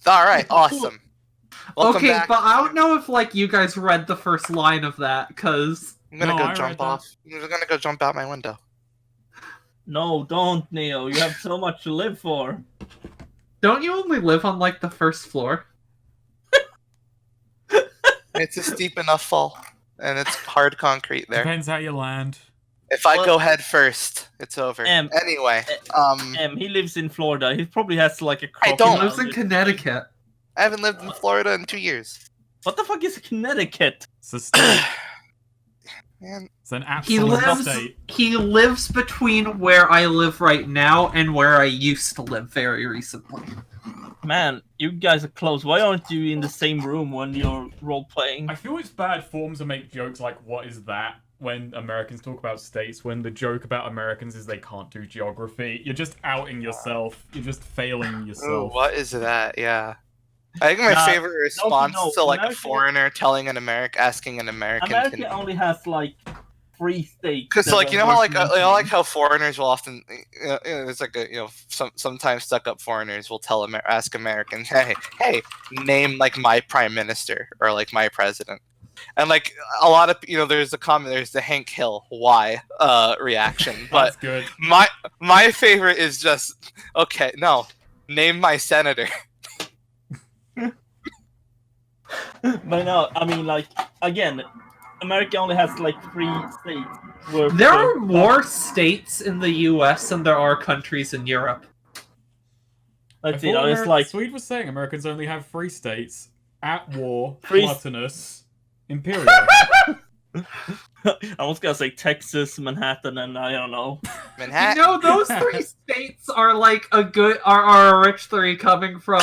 All right, awesome. Welcome Okay, back. but I don't know if like you guys read the first line of that, cause I'm gonna No, go I jump read that. off. I'm gonna go jump out my window. No, don't, Neo. You have so much to live for. don't you only live on like the first floor? It's a steep enough fall, and it's hard concrete there. Depends how you land. If I Well- go head first, it's over. Anyway, He lives in Florida. He probably has like a I He don't. lives in Connecticut. I haven't lived in Florida in 2 years. What the fuck is Connecticut? It's a state. Man, It's an He absolute lives. state. He lives between where I live right now and where I used to live very recently. Man, you guys are close. Why aren't you in the same room when you're role playing? I feel it's bad form to make jokes like, what is that? When Americans talk about states, when the joke about Americans is they can't do geography. You're just outing yourself. You're just failing ooh, yourself. what is that? Yeah. I think my favorite response to like a foreigner telling asking an American. America only has like 3 states. Because like you know that how are like worth you know, like mentioning. how foreigners will often it's like sometimes stuck up foreigners will ask Americans, hey, name like my prime minister or like my president, and like a lot of there's the Hank Hill why reaction, but That's good. my favorite is just okay, no, name my senator. But no, I mean like again, America only has like 3 states. There are more states in the U.S. than there are countries in Europe. Let's see. thought It's like Swede was saying Americans only have 3 states: at war, Three- gluttonous, imperial. I was gonna say Texas, Manhattan, and I don't know. Manhattan. You know, those 3 states are like are a rich 3 coming from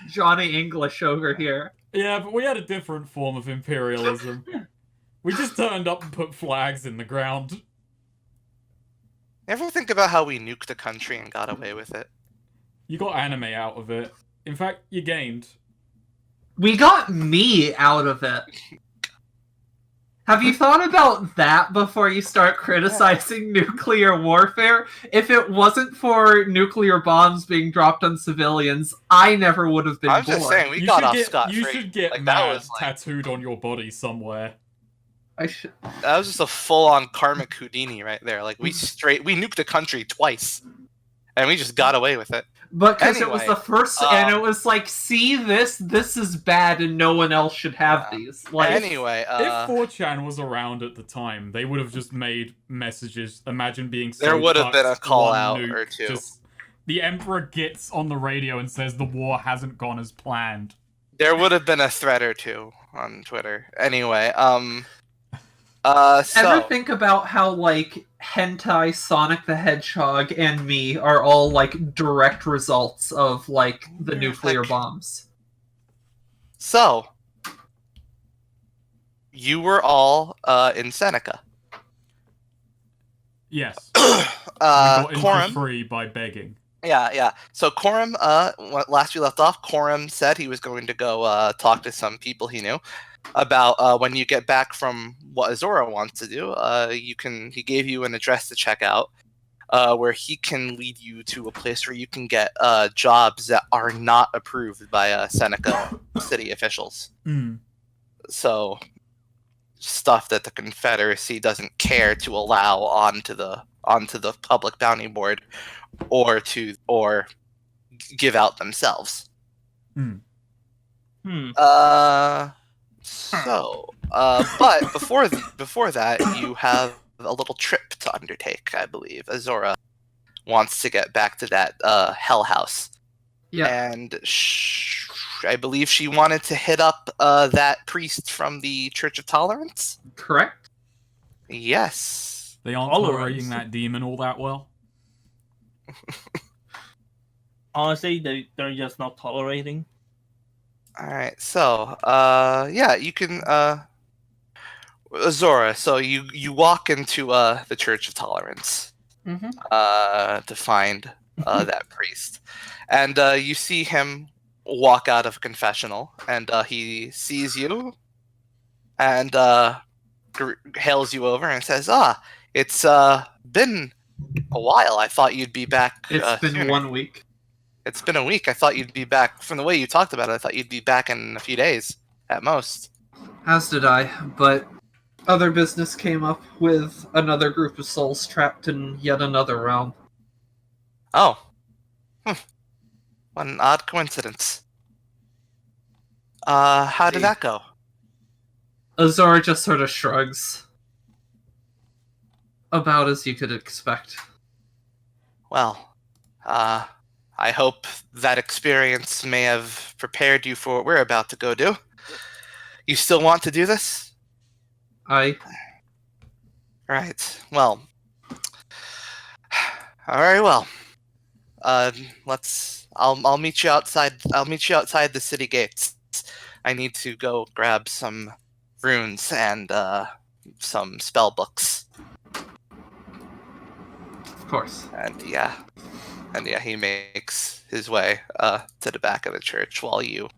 Johnny English over here. Yeah, but we had a different form of imperialism. We just turned up and put flags in the ground. Ever think about how we nuked a country and got away with it? You got anime out of it. In fact, you gained. We got me out of it. Have you thought about that before you start criticizing nuclear warfare? If it wasn't for nuclear bombs being dropped on civilians, I never would have been I'm born. just saying we You got should off get- scot-free. You should get Like, that mad was, like- tattooed on your body somewhere. I should. That was just a full-on karmic Houdini right there. Like we nuked a country twice, and we just got away with it. But because it was Anyway, the first, and it was like, see this is bad, and no one else should have these. Like, Anyway, If 4chan was around at the time, they would have just made messages. Imagine being so there would have been a fucked, call one out nuke, or two. Just, the Emperor gets on the radio and says the war hasn't gone as planned. There would have been a thread or two on Twitter. Anyway, ever so think about how like hentai, Sonic the Hedgehog, and me are all like direct results of like the Yeah, nuclear like- bombs? so you were all in Seneca. Yes. We got in for Corum. free by begging. Yeah. So Corum, last we left off, Corum said he was going to go talk to some people he knew about when you get back from what Azora wants to do. He gave you an address to check out, where he can lead you to a place where you can get jobs that are not approved by Seneca city officials. Mm. So stuff that the Confederacy doesn't care to allow onto the public bounty board or give out themselves. Mm. So but before that you have a little trip to undertake, I believe. Azora wants to get back to that Hell House. Yeah. And I believe she wanted to hit up that priest from the Church of Tolerance. Correct. Yes. They aren't Tolerance. tolerating that demon all that well. Honestly, they're just not tolerating. All right. So, yeah, you can Azora. So you walk into the Church of Tolerance to find that priest, and you see him walk out of confessional, and he sees you, and hails you over and says, "It's been a while. I thought you'd be back. It's been sooner." 1 week. It's been a week. I thought you'd be back. From the way you talked about it, I thought you'd be back in a few days, at most. As did I, but other business came up with another group of souls trapped in yet another realm. Oh. What an odd coincidence. How did that go? Azora just sort of shrugs. About as you could expect. Well, I hope that experience may have prepared you for what we're about to go do. You still want to do this? I... Right. Well. Alright, well. I'll meet you outside. I'll meet you outside the city gates. I need to go grab some runes and some spell books. Of course. And yeah, he makes his way to the back of the church while you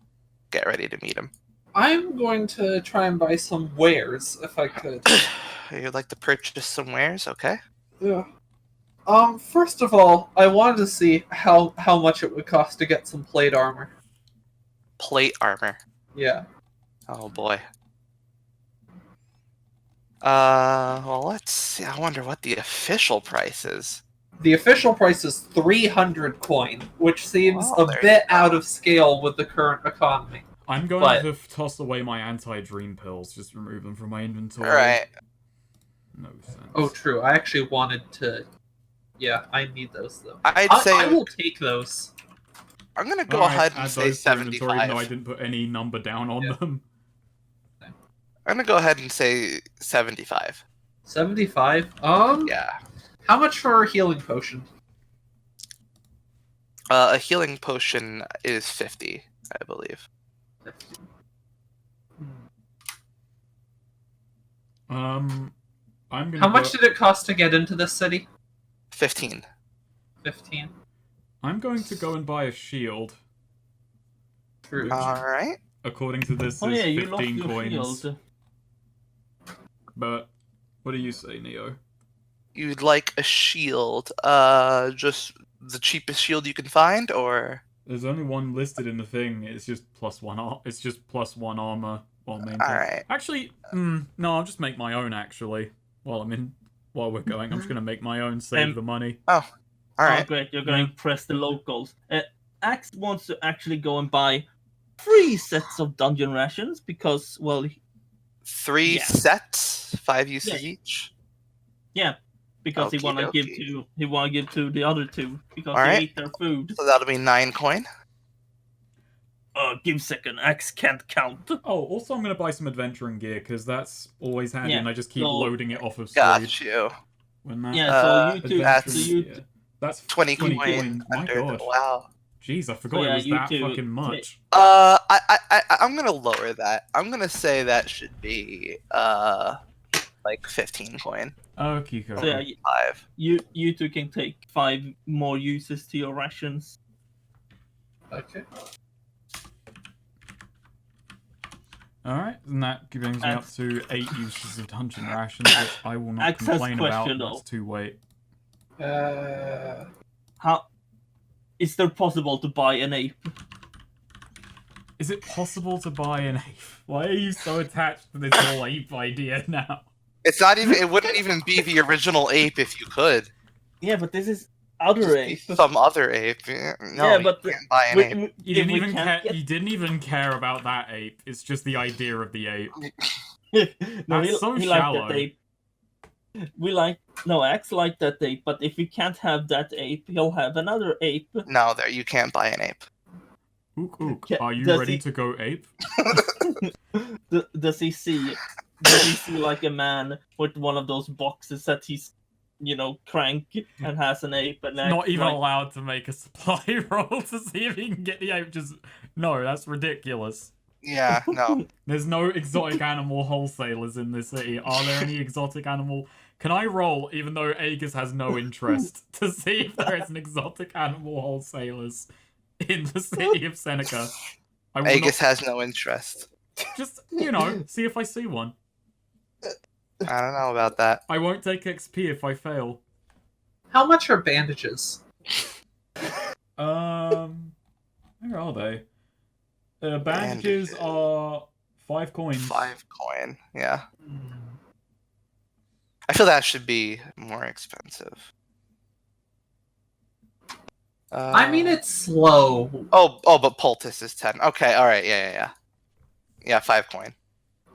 get ready to meet him. I'm going to try and buy some wares, if I could. You'd like to purchase some wares, okay? Yeah. First of all, I wanted to see how much it would cost to get some plate armor. Plate armor. Yeah. Oh boy. Well, let's see. I wonder what the official price is. The official price is 300 coin, which seems Oh, a there bit you go. out of scale with the current economy. I'm going But- to toss away my anti-dream pills. Just remove them from my inventory. Alright. No sense. Oh, true. I actually wanted to... Yeah, I need those, though. I'd say I will take those. I'm gonna go Alright, ahead and add say those to inventory, 75. even though I didn't put any number down on Yeah. them. I'm gonna go ahead and say 75. 75? Yeah. How much for a healing potion? A healing potion is 50, I believe. I'm gonna. How much did it cost to get into this city? 15. 15. I'm going to go and buy a shield. True. Alright. According to this, Oh is yeah, you lost 15 your coins. shield. But what do you say, Neo? You'd like a shield. Just the cheapest shield you can find, or? There's only one listed in the thing. It's just +1. It's just +1 armor while maintaining. Alright. Actually, no, I'll just make my own. Actually, while we're going, I'm just gonna make my own. Save the money. Oh, Alright. great, you're going to press the locals. Axe wants to actually go and buy 3 sets of dungeon rations because, well, 3 Yeah. sets, 5 uses Yeah. each. because he want to give Okey-dokey. to the other 2 because Alright. they ate their food. So that'll be 9 coin. Give second, Axe can't count. Oh, also I'm gonna buy some adventuring gear because that's always handy, Yeah, and I just keep so- loading it off of Got Slade. you. When that Yeah, so you two, that's- so you, yeah. That's 20 20 coin. coins. My Under god. Wow. Jeez, I forgot yeah, it was you that two fucking much. I'm gonna lower that. I'm gonna say that should be like 15 coin. Okay, cool. so yeah, 5. you two can take 5 more uses to your rations. Okay. Alright, and that brings me up Axe- to 8 uses of dungeon rations, which I will not Axe has complain about. question, That's though. 2 weight. How is there possible to buy an ape? Is it possible to buy an ape? Why are you so attached to this whole ape idea now? It's not even. It wouldn't even be the original ape if you could. Yeah, but this is other ape. Some other ape. No, Yeah, but you can't buy an We- ape. we- You if didn't we even can't care. get- You didn't even care about that ape. It's just the idea of the ape. No, That's so he shallow. liked that ape. Axe liked that ape, but if we can't have that ape, he'll have another ape. No, there you can't buy an ape. Ook, ook. Yeah, Are you does ready he- to go ape? Does he see? Does he see like a man with one of those boxes that he's, crank and has an ape and Axe, Not even like, allowed to make a supply roll to see if he can get the ape. Just no, that's ridiculous. Yeah, no. There's no exotic animal wholesalers in this city. Are there any exotic animal? Can I roll, even though Aegis has no interest, to see if there is an exotic animal wholesalers in the city of Seneca? I will Aegis has no interest. not, just, see if I see one. I don't know about that. I won't take XP if I fail. How much are bandages? Where are they? Bandages are 5 coins. 5 coin. Yeah. I feel that should be more expensive. I mean, it's slow. But poultice is 10. Okay, all right, yeah. Yeah, 5 coin.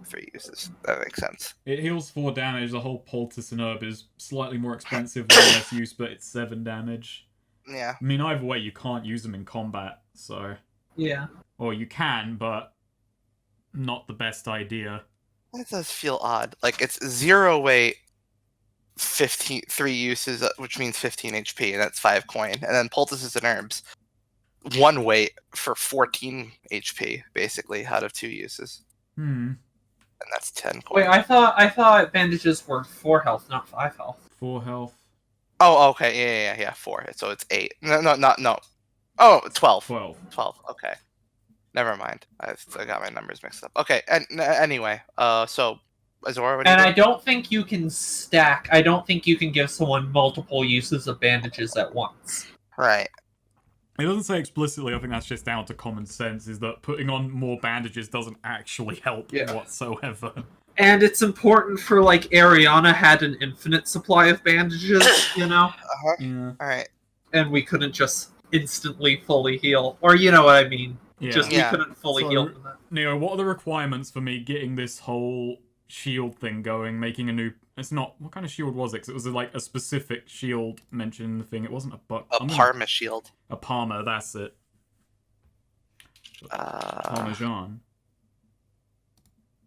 3 uses. That makes sense. It heals 4 damage. The whole poultice and herb is slightly more expensive, way less use, but it's 7 damage. Yeah. I mean, either way, you can't use them in combat, so... Yeah. Or you can, but not the best idea. That does feel odd. Like, it's 0 weight, 3 uses, which means 15 HP, and that's 5 coin. And then poultices and herbs, 1 weight for 14 HP, basically, out of 2 uses. And that's 10 coin. Wait, I thought bandages were 4 health, not 5 health. 4 health. Oh, okay, yeah, 4. So it's 8. No. Oh, 12. 12. 12, okay. Never mind. I got my numbers mixed up. Okay, and anyway, so, Azora, what do you And do? I don't think you can stack. I don't think you can give someone multiple uses of bandages at once. Right. It doesn't say explicitly, I think that's just down to common sense, is that putting on more bandages doesn't actually help whatsoever. And it's important for, like, Ariana had an infinite supply of bandages, you know? Uh-huh. Yeah. Alright. And we couldn't just instantly fully heal. Or you know what I mean. Yeah. Just we couldn't fully So, heal from that. Neo, what are the requirements for me getting this whole shield thing going, making a new... It's not... What kind of shield was it? 'Cause it was like a specific shield mentioned in the thing. It wasn't a buck. Parma shield. A Parma, that's it. Parmesan.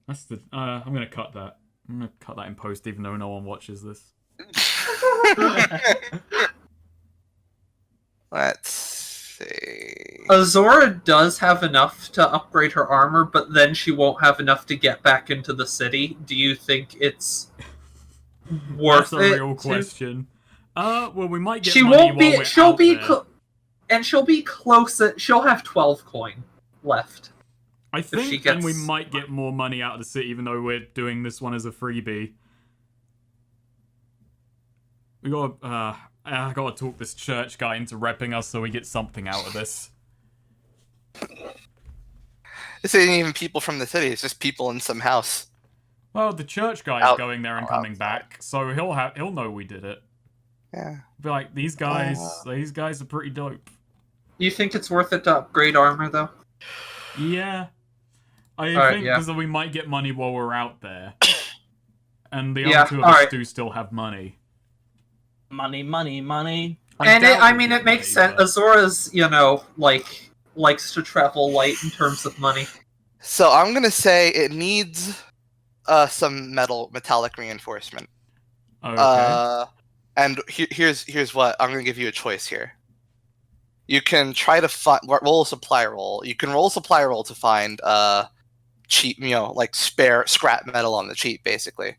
That's the... I'm gonna cut that. I'm gonna cut that in post, even though no one watches this. Let's see. Azora does have enough to upgrade her armor, but then she won't have enough to get back into the city. Do you think it's worth That's a it? real question. Well, we might get She money won't while be. we're She'll out be. there. And she'll be close. She'll have 12 coin left. I she think then we gets- might get more money out of the city, even though we're doing this one as a freebie. We got. I gotta talk this church guy into repping us so we get something out of this. This ain't even people from the city. It's just people in some house. Well, the church guy is Out- going there and coming back, so he'll know we did it. Yeah. Be like, these guys are pretty dope. You think it's worth it to upgrade armor, though? Yeah. I Alright, think yeah. because we might get money while we're out there. And the Yeah, other two of us alright. do still have money. Money. And doubt I we'll mean, get it makes money, sense. but- Azora's, likes to travel light in terms of money. So I'm gonna say it needs some metallic reinforcement. Okay. And here's what I'm gonna give you a choice here. You can try to roll a supply roll. You can roll a supply roll to find cheap, like spare scrap metal on the cheap, basically.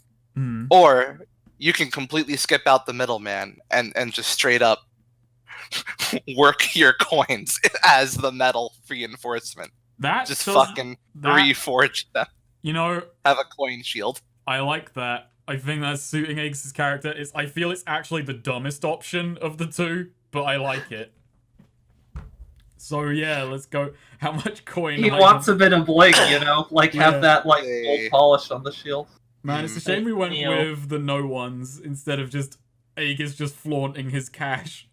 Or you can completely skip out the middleman and just straight up work your coins as the metal reinforcement. That Just doesn't- fucking that- reforge them. You know, Have a coin shield. I like that. I think that's suiting Aegis' character. I feel it's actually the dumbest option of the two, but I like it. So yeah, let's go. How much coin? He wants a bit of bling, like Yeah. have that like Hey. gold polish on the shield. Man, it's a shame we went Neo. with the no ones instead of just Aegis just flaunting his cash.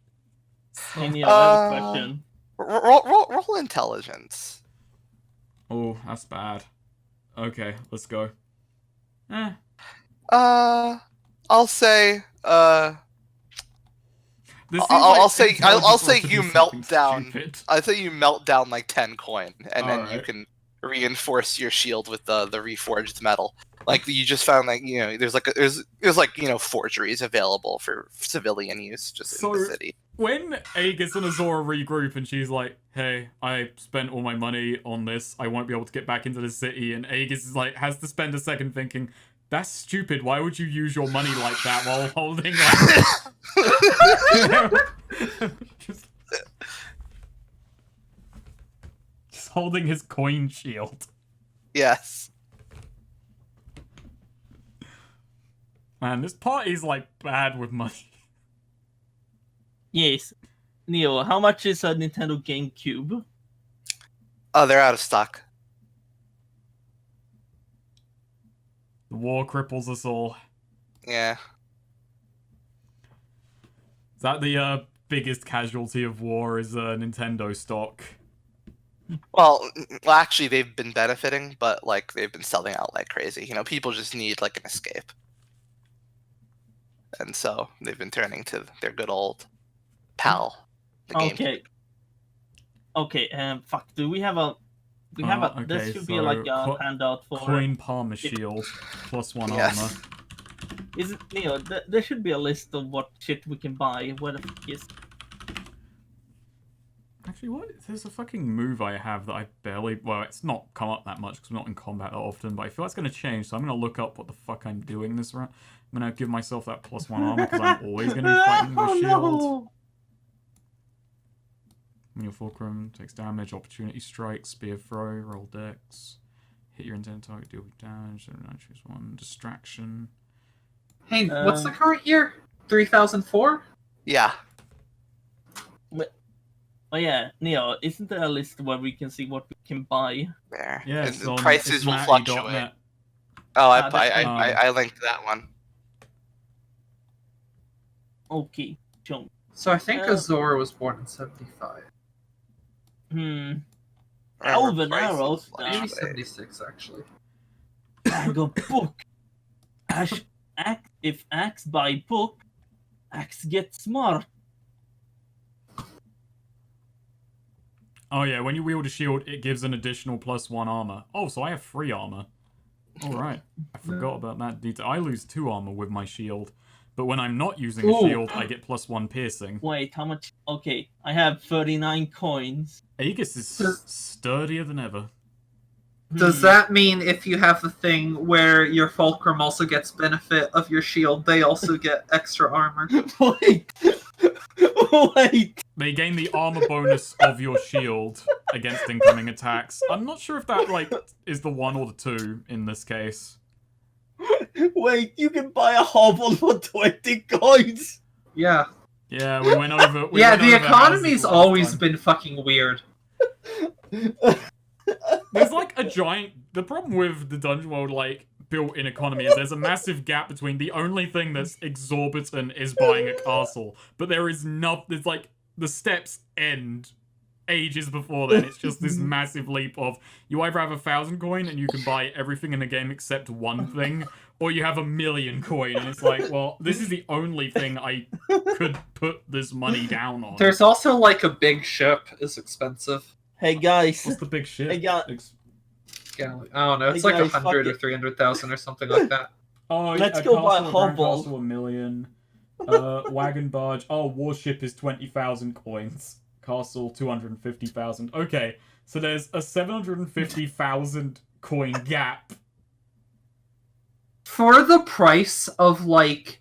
Any other question? Roll intelligence. Oh, that's bad. Okay, let's go. I'll say This seems I'll like say intelligence I'll say wants to do you melt something down. stupid. I say you melt down like 10 coin, and then you Alright. can reinforce your shield with the reforged metal. Like you just found, there's forgeries available for civilian use just in the So- city. When Aegis and Azora regroup and she's like, hey, I spent all my money on this, I won't be able to get back into the city, and Aegis is like, has to spend a second thinking, that's stupid, why would you use your money like that while holding just holding his coin shield. Yes. Man, this party's like bad with money. Yes. Neo, how much is a Nintendo GameCube? Oh, they're out of stock. The war cripples us all. Yeah. Is that the biggest casualty of war is Nintendo stock? Well, actually, they've been benefiting, but like they've been selling out like crazy. You know, people just need like an escape, and so they've been turning to their good old pal, the game. Okay. Fuck. Do we have a? We have a. Okay, This should be so like a handout for. Coin Palmer Shield, +1 Yes. armor. Is it Neo? There should be a list of what shit we can buy. Where the fuck is? Actually, what? There's a fucking move I have that I barely... Well, it's not come up that much because I'm not in combat that often, but I feel it's going to change, so I'm going to look up what the fuck I'm doing this round. I'm going to give myself that +1 armor because I'm always going to be fighting with shield. No. When your fulcrum takes damage, opportunity strike, spear throw, roll dex, hit your intended target, deal damage, choose one, distraction. Hey, what's the current year? 3004? Yeah. Oh yeah, Neo, isn't there a list where we can see what we can buy? There. Yeah, And it's the on, prices it's will matty.net. fluctuate. Oh, that's I linked that one. Okay, John. So I think Uh, Azora was born in 75. Remember, Elven prices arrows. Maybe fluctuate. 76, actually. Bag of book. If axe buy book, axe get smart. Oh yeah, when you wield a shield, it gives an additional +1 armor. Oh, so I have 3 armor. Alright, I forgot about that detail. I lose 2 armor with my shield, but when I'm not using a Ooh. shield, I get +1 piercing. Wait, how much? Okay, I have 39 coins. Aegis is sturdier than ever. Does that mean if you have the thing where your fulcrum also gets benefit of your shield, they also get extra armor? Wait! Wait! They gain the armor bonus of your shield against incoming attacks. I'm not sure if that, like, is the 1 or the 2 in this case. Wait, you can buy a hovel for 20 coins! Yeah. Yeah, we went over... Yeah, the economy's always been fucking weird. There's like a giant... The problem with the Dungeon World, like, built-in economy is there's a massive gap between the only thing that's exorbitant is buying a castle. But there is not... There's like... The steps end ages before then. It's just this massive leap of you either have 1,000 coin and you can buy everything in the game except one thing, or you have 1,000,000 coin and it's like, well, this is the only thing I could put this money down on. There's also like a big ship is expensive. Hey guys, What's the big shit? I got- Yeah, I don't know. It's Hey like guys, 100 fuck or it. 300,000 or something like that. Oh, Let's a go buy castle, a grand hovel. castle, 1,000,000. Wagon barge. Oh, warship is 20,000 coins. Castle 250,000. Okay, so there's a 750,000 coin gap. For the price of like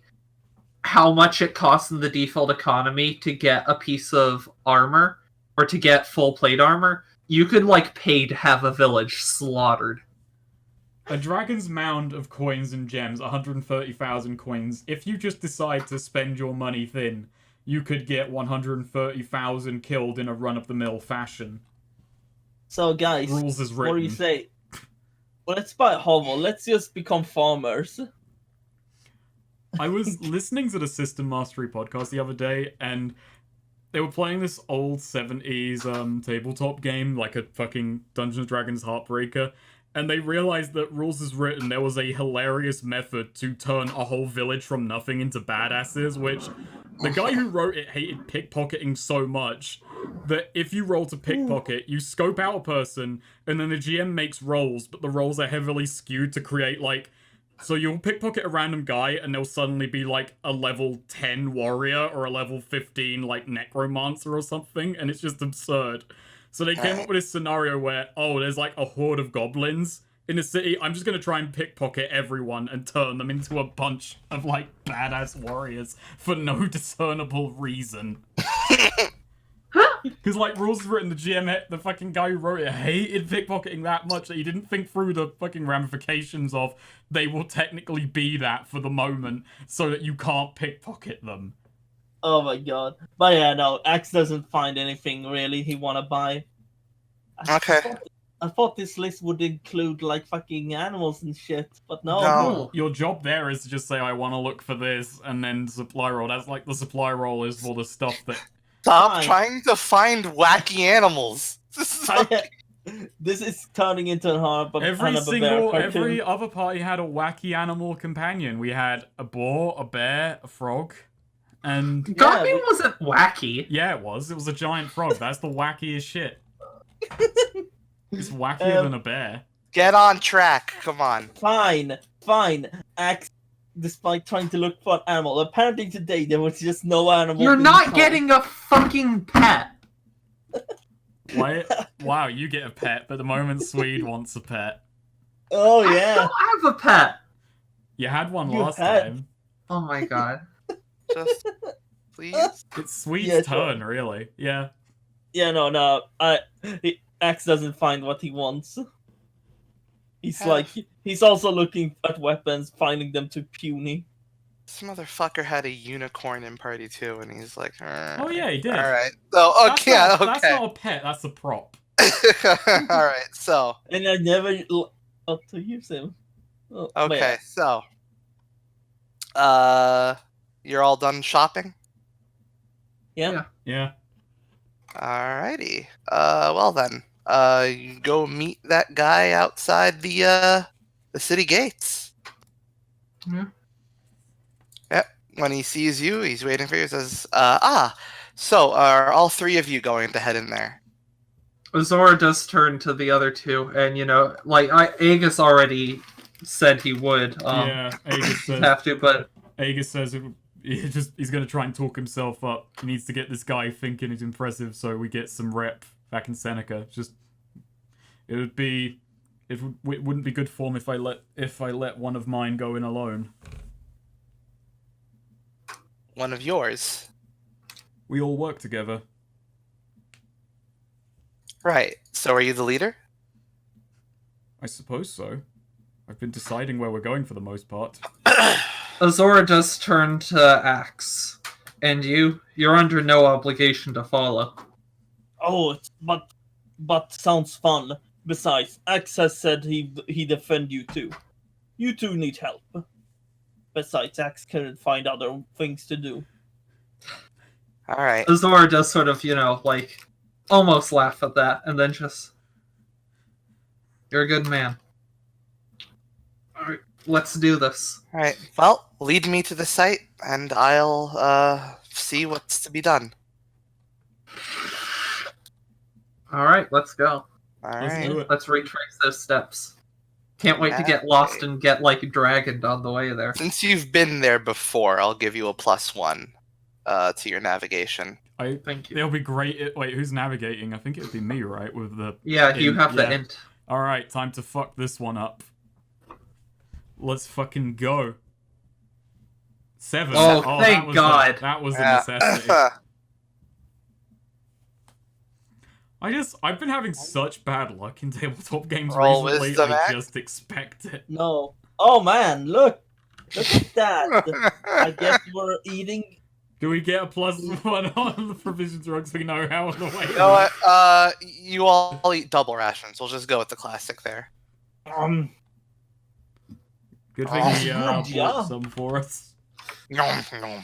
how much it costs in the default economy to get a piece of armor or to get full plate armor, you could like pay to have a village slaughtered. A dragon's mound of coins and gems, 130,000 coins. If you just decide to spend your money thin, you could get 130,000 killed in a run-of-the-mill fashion. So guys, Rules is what do you written. say? Well, let's buy a hovel. Let's just become farmers. I was listening to the System Mastery podcast the other day, and they were playing this old 70s tabletop game, like a fucking Dungeons & Dragons Heartbreaker, and they realized that Rules is Written, there was a hilarious method to turn a whole village from nothing into badasses, which the guy who wrote it hated pickpocketing so much that if you roll to pickpocket, you scope out a person, and then the GM makes rolls, but the rolls are heavily skewed to create, like, so you'll pickpocket a random guy, and they'll suddenly be, like, a level 10 warrior, or a level 15, like, necromancer or something, and it's just absurd. So they came up with this scenario where, oh, there's, like, a horde of goblins in a city. I'm just gonna try and pickpocket everyone and turn them into a bunch of, like, badass warriors for no discernible reason. Because, like, Rules is Written, the GM, the fucking guy who wrote it, hated pickpocketing that much that he didn't think through the fucking ramifications of they will technically be that for the moment so that you can't pickpocket them. Oh my god. But yeah, no, Axe doesn't find anything really he wanna buy. Okay. I thought this list would include like fucking animals and shit, but no. No. Your job there is to just say, I want to look for this, and then supply roll. That's like the supply roll is for the stuff that... Stop Fine. trying to find wacky animals. This is This is turning into a Every other party had a wacky animal companion. We had a boar, a bear, a frog, and... Godbeam wasn't wacky. Yeah, it was. It was a giant frog. That's the wackiest shit. It's wackier than a bear. Get on track. Come on. Fine. Axe, despite trying to look for an animal, apparently today there was just no animal. You're being not found. getting a fucking pet. What? Wow, you get a pet, but the moment Swede wants a pet. Oh I yeah. don't have a pet. You had one You last had- time. Oh my god. Just please. It's Swede's Yeah, turn, really. Yeah. Yeah, no. Axe doesn't find what he wants. He's Yeah. like, he's also looking at weapons, finding them too puny. This motherfucker had a unicorn in party too, and he's like, Oh yeah, he did. All right. So That's okay, not, okay. That's not a pet. That's a prop. All right. So And I never got to use him. Oh, but okay. yeah. So, you're all done shopping. Yeah. Yeah. Alrighty. Well then, you go meet that guy outside the city gates. Yeah. Yep. When he sees you, he's waiting for you. He says, so are all three of you going to head in there? Azora does turn to the other two, and Aegis already said he would. Yeah. Aegis says. Have to, but Aegis says he's going to try and talk himself up. He needs to get this guy thinking he's impressive, so we get some rep back in Seneca. It wouldn't be good form if I let one of mine go in alone. One of yours. We all work together. Right. So are you the leader? I suppose so. I've been deciding where we're going for the most part. Azora does turn to Axe, and you're under no obligation to follow. Oh, but sounds fun. Besides, Axe has said he defend you too. You two need help. Besides, Axe couldn't find other things to do. All right. Azora does sort of, almost laugh at that, and then just... You're a good man. Alright, let's do this. All right. Well, lead me to the site, and I'll see what's to be done. Alright, let's go. All Let's right. do it. Let's retrace those steps. Can't wait to get lost and get, dragoned on the way there. Since you've been there before, I'll give you a +1 to your navigation. Thank you. It'll be great. Wait, who's navigating? I think it would be me, right? With the... Yeah, you have the yeah. int. Alright, time to fuck this one up. Let's fucking go. 7. Oh, that thank was God. That was a necessity. I've been having such bad luck in tabletop games Roll recently, wisdom, I Axe. just expect it. No. Oh man, look at that. I guess we're eating. Do we get a +1 on the provisions rug so we know how on the way? You know what? You all eat double rations. We'll just go with the classic there. Good thing he Yeah. bought some for us. Nom, nom.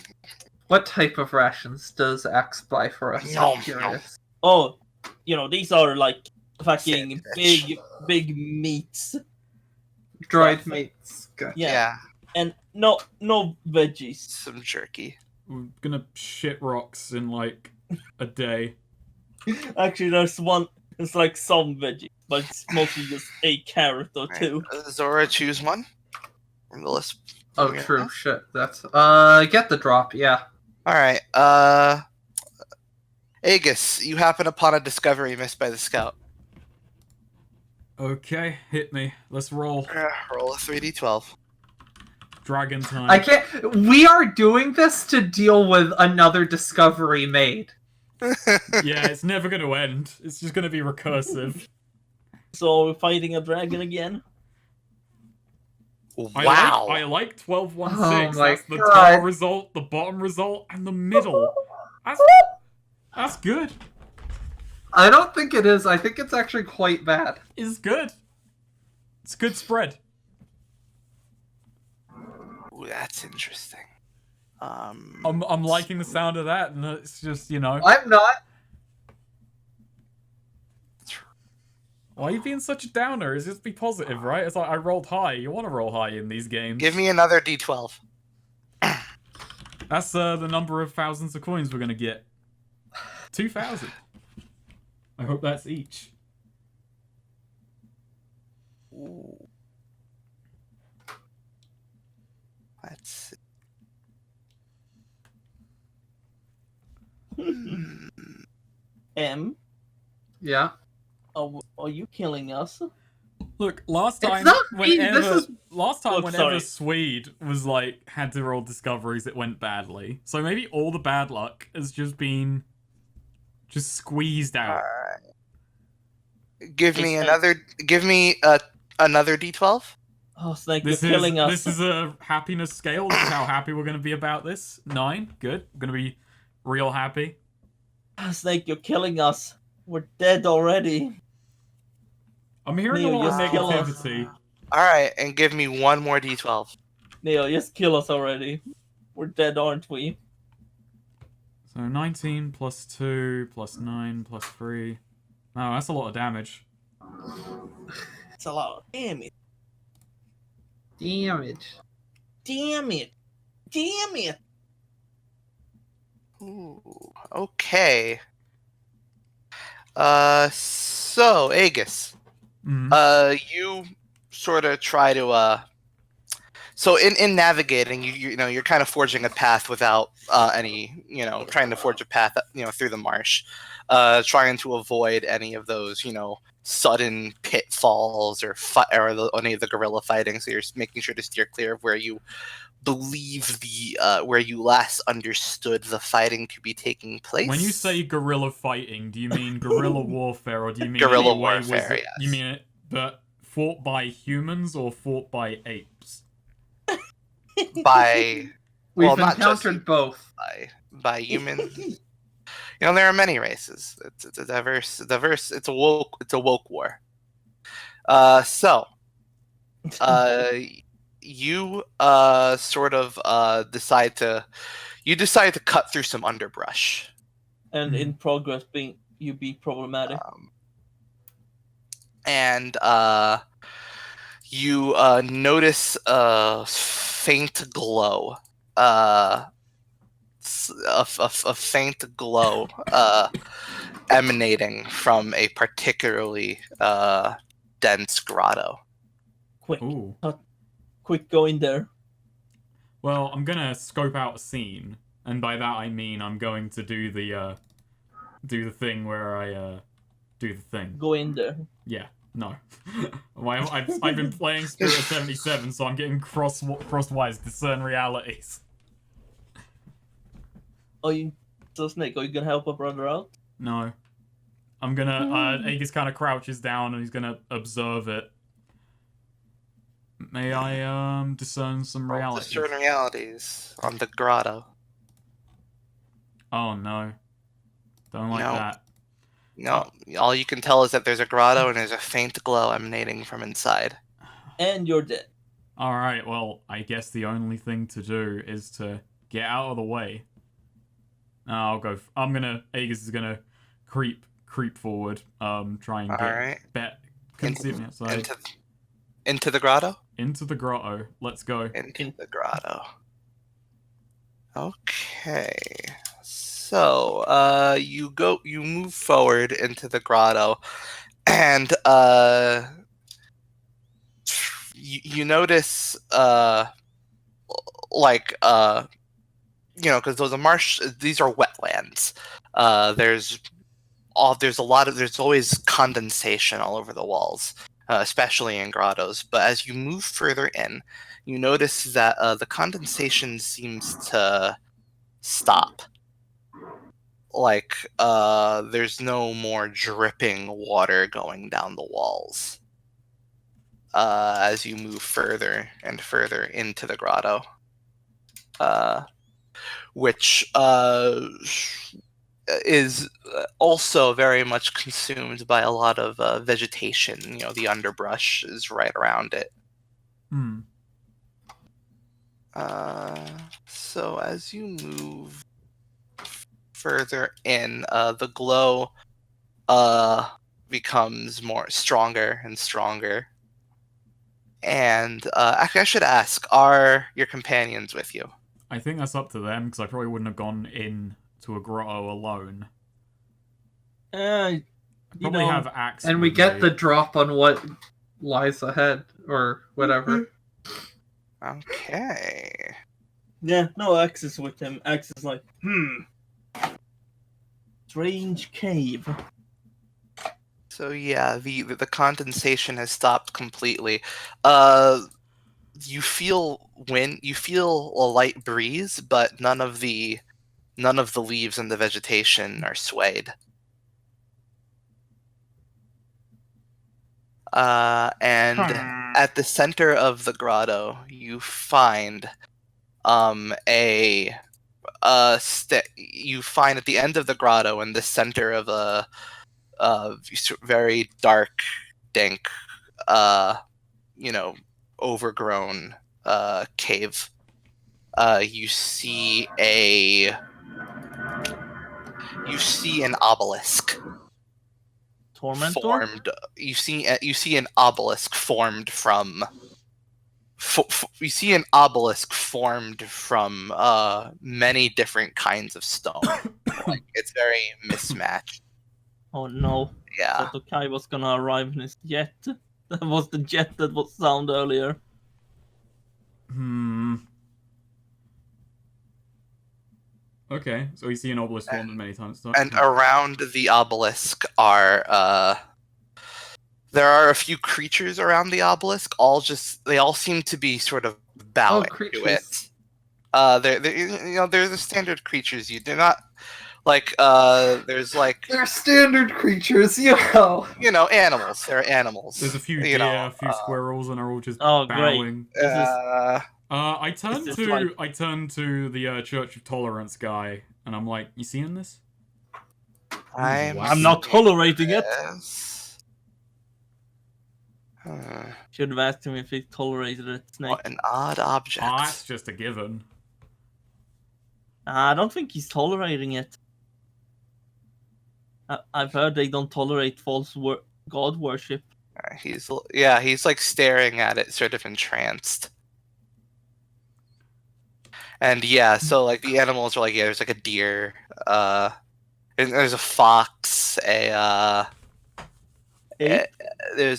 What type of rations does Axe buy for us? No, I'm curious. Oh, these are like fucking Sandwich. big meats. Dried meats. Gotcha. Yeah. And no veggies. Some jerky. We're gonna shit rocks in like a day. Actually, there's like some veggies, but it's mostly just a carrot or two. Zora, choose one from the list. Oh, Yeah. true. Shit. That's get the drop. Yeah. All right. Aegis, you happen upon a discovery missed by the scout. Okay, hit me. Let's roll. Roll a 3d12. Dragon time. I can't. We are doing this to deal with another discovery made. Yeah, it's never gonna end. It's just gonna be recursive. So we're fighting a dragon again. Wow. I like 1216. Oh my That's the God. top result, the bottom result, and the middle. That's good. I don't think it is. I think it's actually quite bad. It's good. It's good spread. Ooh, that's interesting. I'm liking the sound of that, and it's just, you know. I'm not. Why are you being such a downer? It's just be positive, right? It's like I rolled high. You want to roll high in these games. Give me another D12. That's the number of thousands of coins we're gonna get. 2,000. I hope that's each. Ooh. Let's see. Yeah. Are you killing us? Look, last time, not me, this whenever sorry. Swede was like had to roll discoveries, it went badly. So maybe all the bad luck has just been just squeezed out. Alright. Give me Snake. another. Give me another D12. Oh, Snake, This you're killing us. This is a happiness scale. This is how happy we're gonna be about this. 9, good. We're gonna be real happy. Snake, you're killing us. We're dead already. I'm hearing Neo, a lot of just kill us. negativity. All right, and give me one more D12. Neo, just kill us already. We're dead, aren't we? So 19 plus 2 plus 9 plus 3. Oh, that's a lot of damage. It's a lot. Damn it. Damage. Damn it. Damn it. Ooh, okay. So Aegis, you sort of try to so in navigating, you know you're kind of forging a path without any trying to forge a path through the marsh, trying to avoid any of those sudden pitfalls or any of the guerrilla fighting. So you're making sure to steer clear of where you believe where you last understood the fighting to be taking place. When you say guerrilla fighting, do you mean guerrilla warfare, or do you mean Guerrilla any way warfare, yes. You mean it, but fought by humans or fought by apes? by We've not just encountered both. by humans. There are many races. It's a diverse. It's a woke war. So, you sort of decide to cut through some underbrush, And in progress, be problematic. and you notice a faint glow. A faint glow emanating from a particularly dense grotto. Quick. Ooh. Quick, go in there. Well, I'm gonna scope out a scene, and by that I mean I'm going to do the thing where I do the thing. Go in there. Yeah. No. I've been playing Spirit of 77, so I'm getting crosswise discern realities. So Snake, are you gonna help a brother out? No. I'm gonna Aegis kind of crouches down and he's gonna observe it. May I discern some realities? Discern realities on the grotto. Oh no. Don't like No. that. No, all you can tell is that there's a grotto and there's a faint glow emanating from inside. And you're dead. Alright, well, I guess the only thing to do is to get out of the way. Aegis is gonna creep forward, try and get conceal outside. Into the grotto? Into the grotto. Let's go. Into the grotto. Okay. So, you move forward into the grotto, and you notice because those are these are wetlands. There's always condensation all over the walls, especially in grottos. But as you move further in, you notice that the condensation seems to stop. There's no more dripping water going down the walls. as you move further and further into the grotto, which is also very much consumed by a lot of vegetation. The underbrush is right around it. Hmm. So as you move further in, the glow becomes more stronger and stronger. And actually, I should ask: are your companions with you? I think that's up to them because I probably wouldn't have gone in to a grotto alone. You Probably know, have axe. And we with get me. the drop on what lies ahead, or whatever. Okay. yeah, no, Axe is with him. Axe is like, strange cave. So yeah, the condensation has stopped completely. You feel wind. You feel a light breeze, but none of the leaves and the vegetation are swayed. And at the center of the grotto, you find you find at the end of the grotto, in the center of a very dark, dank, overgrown cave. You see an obelisk Tormentor? formed. You see an obelisk formed from. You see an obelisk formed from many different kinds of stone. It's very mismatched. Oh no. Yeah. Thought Tokai was gonna arrive in his jet. That was the jet that was sound earlier. Okay, so we see an obelisk formed many times. And around the obelisk are there are a few creatures around the obelisk. They all seem to be sort of bowing to it. Creatures. They're the standard creatures. They're not like there's like They're standard creatures, yo. animals. They're animals. There's a few deer, a few squirrels, and they're all just bowing. Great. This is I turn This is to like- I turn to the Church of Tolerance guy, and I'm like, "You seeing this?" I'm not tolerating it. Yes. Should have asked him if he tolerated it, Snake. What an odd object. Ah, that's just a given. I don't think he's tolerating it. I've heard they don't tolerate false god worship. He's like staring at it, sort of entranced. And so like the animals are like, there's like a deer, and there's a fox, there's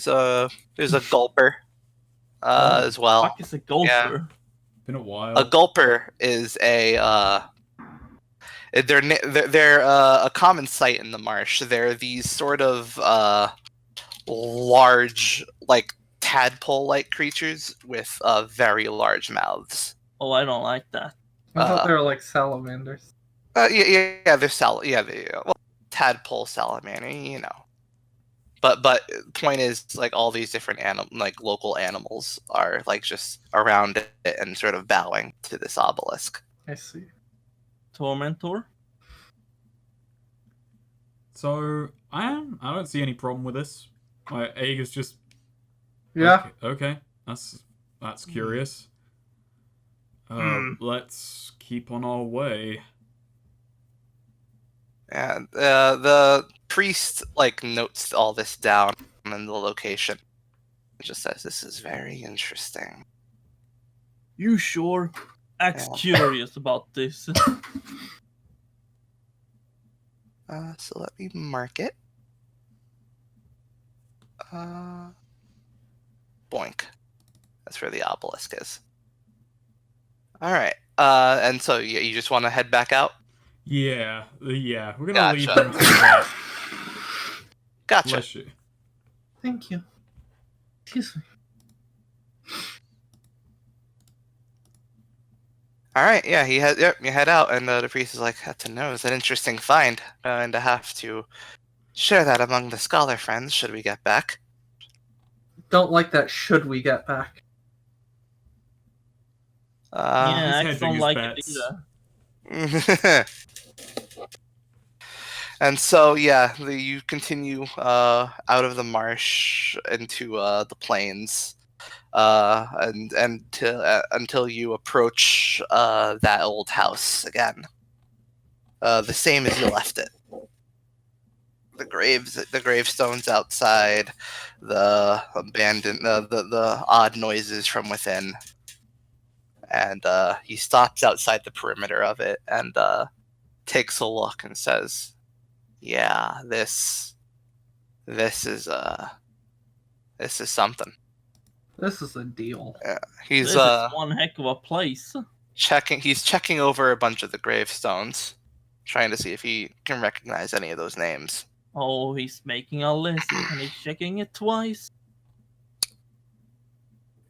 a gulper, as well. Fuck is a gulper? Been a while. A gulper is they're a common sight in the marsh. They're these sort of large, like tadpole-like creatures with very large mouths. Oh, I don't like that. I thought they were like salamanders. They're tadpole salamander, But point is, like, all these different local animals are like just around it and sort of bowing to this obelisk. I see. Tormentor? So I don't see any problem with this. Like, Aeg is just Yeah. Okay. That's curious. Let's keep on our way. And the priest notes all this down in the location. It just says, "This is very interesting." You sure? Axe curious about this. So let me mark it. Boink. That's where the obelisk is. All right. And so you just want to head back out? Yeah. We're gonna leave Gotcha. them to that. Gotcha. Bless you. Thank you. Excuse me. All right. Yeah. You head out, and the priest is like, "To know is an interesting find. Going to have to share that among the scholar friends should we get back." don't like that should we get back. Yeah, He's Axe don't hedging like his it either. And so, yeah, you continue out of the marsh into the plains, and until you approach that old house again, the same as you left it. The gravestones outside, the the odd noises from within, and he stops outside the perimeter of it and takes a look and says, "Yeah, this is something." This is a deal. He's This is one heck of a place. checking over a bunch of the gravestones, trying to see if he can recognize any of those names. Oh, he's making a list and he's checking it twice.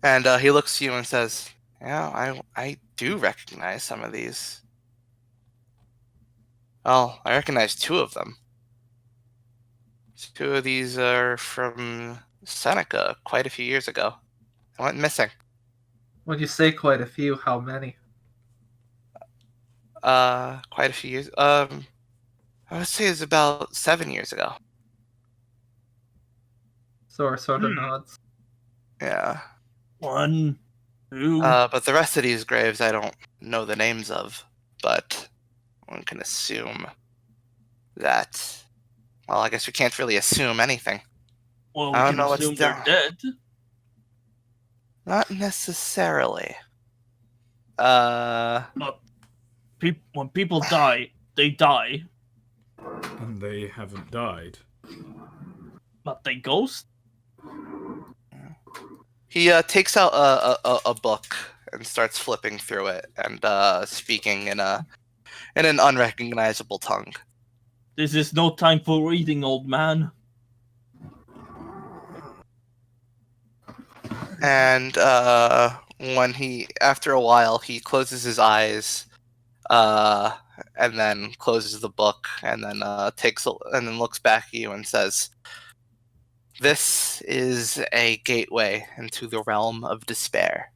And he looks to you and says, "Yeah, I do recognize some of these. Well, I recognize two of them. Two of these are from Seneca quite a few years ago. I went missing. When you say quite a few, how many? Quite a few years. I would say it's about 7 years ago. So sort of nods. Yeah. 1, 2. But the rest of these graves I don't know the names of, but one can assume that. Well, I guess we can't really assume anything. Well, we I don't can know what's assume they're down. dead. Not necessarily. But when people die, they die. And they haven't died. But they ghost? He takes out a book and starts flipping through it and speaking in an unrecognizable tongue. This is no time for reading, old man. And after a while, he closes his eyes, and then closes the book, and then and then looks back at you and says, "This is a gateway into the realm of despair."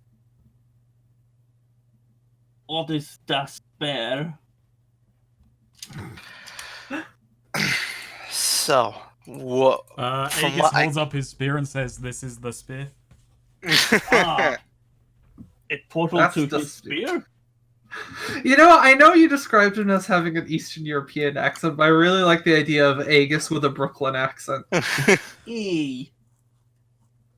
What is despair? So, what? Aegis holds up his spear and says, "This is the spear." Ah. It portal That's to the his spear? You know, I know you described him as having an Eastern European accent, but I really like the idea of Aegis with a Brooklyn accent. E.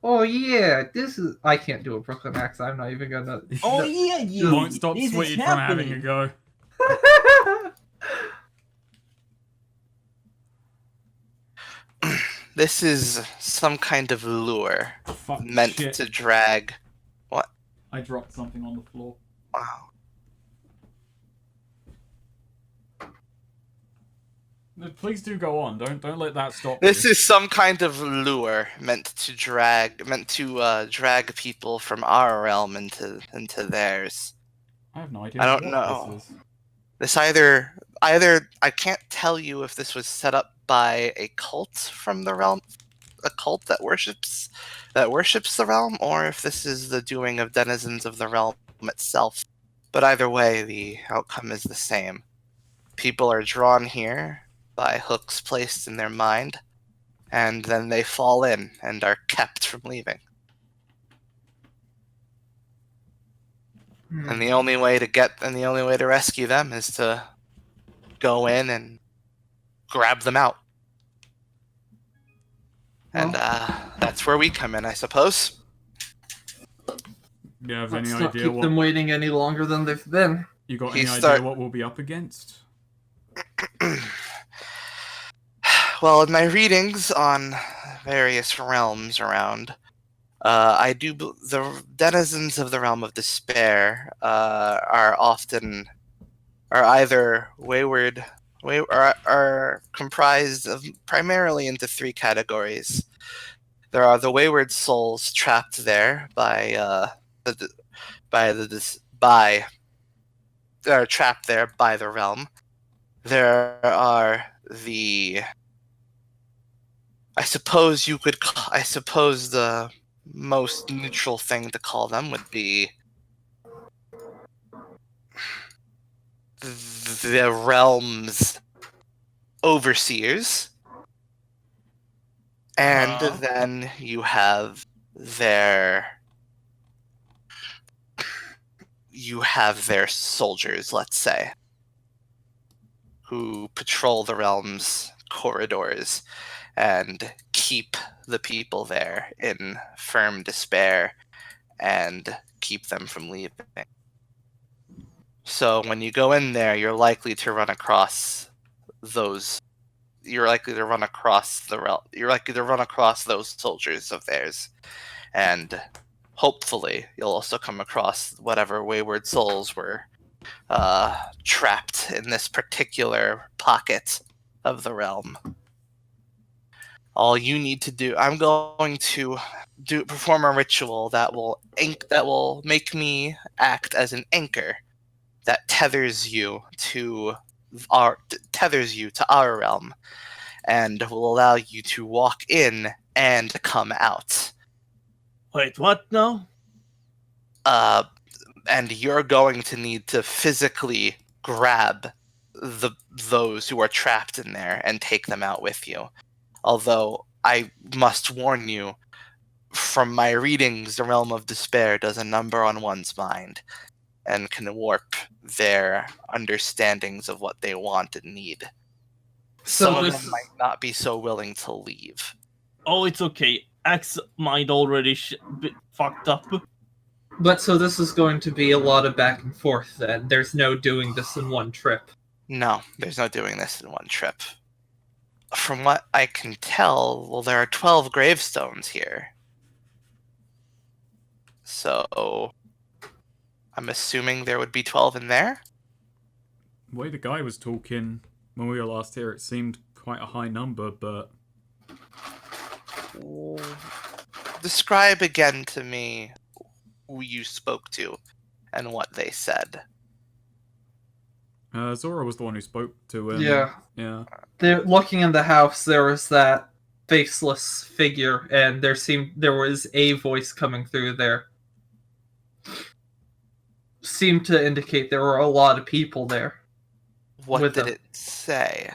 Oh yeah, this is. I can't do a Brooklyn accent. I'm not even gonna. Oh yeah, you. Won't stop This is Sweet from having a happening. go. This is some kind of lure Fuck meant shit. to drag. What? I dropped something on the floor. Wow. Please do go on. Don't let that stop This you. is some kind of lure meant to drag people from our realm into theirs. I have no idea I don't what know. this is. This either I can't tell you if this was set up by a cult from the realm, a cult that worships the realm, or if this is the doing of denizens of the realm itself. But either way, the outcome is the same. People are drawn here by hooks placed in their mind, and then they fall in and are kept from leaving. And the only way to rescue them is to go in and grab them out. And that's where we come in, I suppose. You have Let's any not idea keep what them waiting any longer than they've been. you got? He Any start- idea what we'll be up against? Well, in my readings on various realms around, the denizens of the realm of despair are either wayward, are comprised of primarily into three categories. There are the wayward souls trapped there trapped there by the realm. There are the I suppose the most neutral thing to call them would be the realm's overseers, and then you have their soldiers, let's say, who patrol the realm's corridors and keep the people there in firm despair and keep them from leaving. So when you go in there, you're likely to run across those. You're likely to run across those soldiers of theirs, and hopefully you'll also come across whatever wayward souls were trapped in this particular pocket of the realm. All you need to do, I'm going to perform a ritual that will make me act as an anchor that tethers you to our realm, and will allow you to walk in and come out. Wait, what now? And you're going to need to physically grab those who are trapped in there and take them out with you. Although I must warn you, from my readings, the Realm of Despair does a number on one's mind and can warp their understandings of what they want and need. Some of them might not be so willing to leave. Oh, it's okay. Axe's mind already fucked up. But so this is going to be a lot of back and forth then. There's no doing this in one trip. No, there's no doing this in one trip. From what I can tell, well, there are 12 gravestones here. So I'm assuming there would be 12 in there? The way the guy was talking when we were last here, it seemed quite a high number, but... Describe again to me who you spoke to and what they said. Zora was the one who spoke to him. Yeah. They're looking in the house, there was that faceless figure, and there was a voice coming through there. Seemed to indicate there were a lot of people there. What did it say?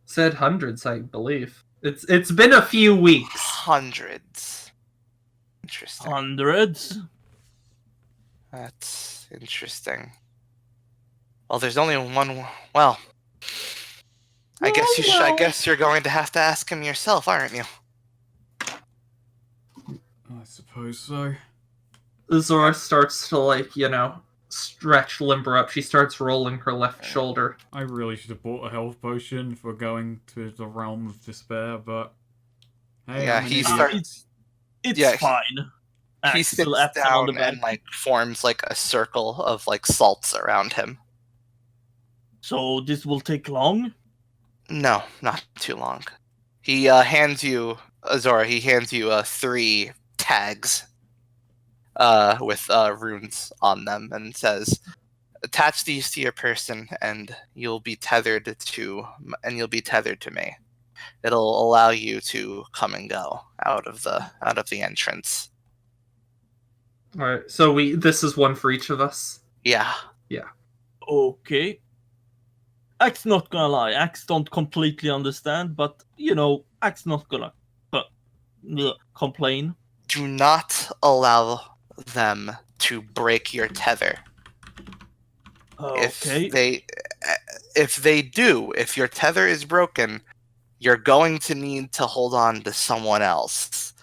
Said hundreds, I believe. It's been a few weeks. Hundreds. Interesting. Hundreds? That's interesting. Well, there's only one. Well, I guess you're going to have to ask him yourself, aren't you? I suppose so. Zora starts to, stretch, limber up. She starts rolling her left shoulder. I really should have bought a health potion for going to the Realm of Despair, but... Hey, yeah, It's fine. He sits down and, forms, a circle of, salts around him. So this will take long? No, not too long. He hands you, Zora, 3 tags with runes on them and says, attach these to your person and you'll be tethered to me. It'll allow you to come and go out of the entrance. Alright, so this is one for each of us? Yeah. Yeah. Okay. Axe not gonna lie, Axe don't completely understand, but, Axe not gonna complain. Do not allow them to break your tether. Okay. If your tether is broken, you're going to need to hold on to someone else.